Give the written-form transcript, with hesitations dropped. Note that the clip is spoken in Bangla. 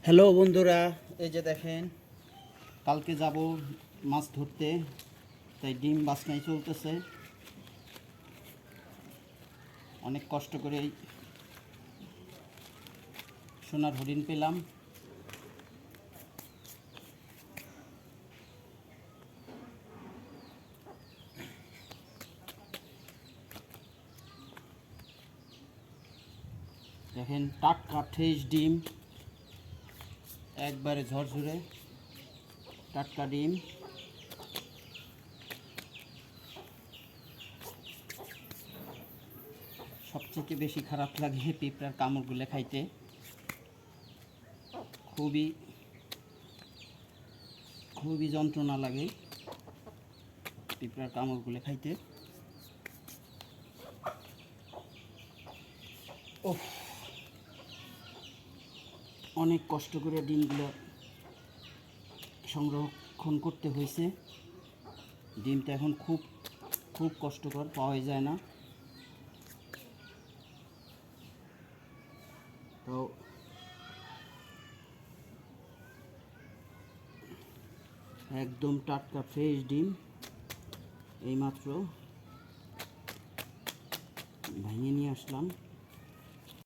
হ্যালো বন্ধুরা, এই যে দেখেন কালকে যাব মাছ ধরতে, তাই ডিম বাছনাই চলতেছে। অনেক কষ্ট করে এই সোনার হরিণ পেলাম। দেখেন টাটকা ফ্রেশ ডিম, একবারে ঝরঝরে টাটকা ডিম। সবচেয়ে বেশি খারাপ লাগে পিঁপড়ার কামড়গুলো খাইতে, খুবই খুবই যন্ত্রণা লাগে পিঁপড়ার কামড়গুলো খাইতে। ওহ, অনেক কষ্ট করে ডিমগুলো সংরক্ষণ করতে হয়েছে। ডিমটা এখন খুব খুব কষ্টকর, পাওয়া যায় না। তো একদম টাটকা ফ্রেশ ডিম এইমাত্র ভেঙে নিয়ে আসলাম।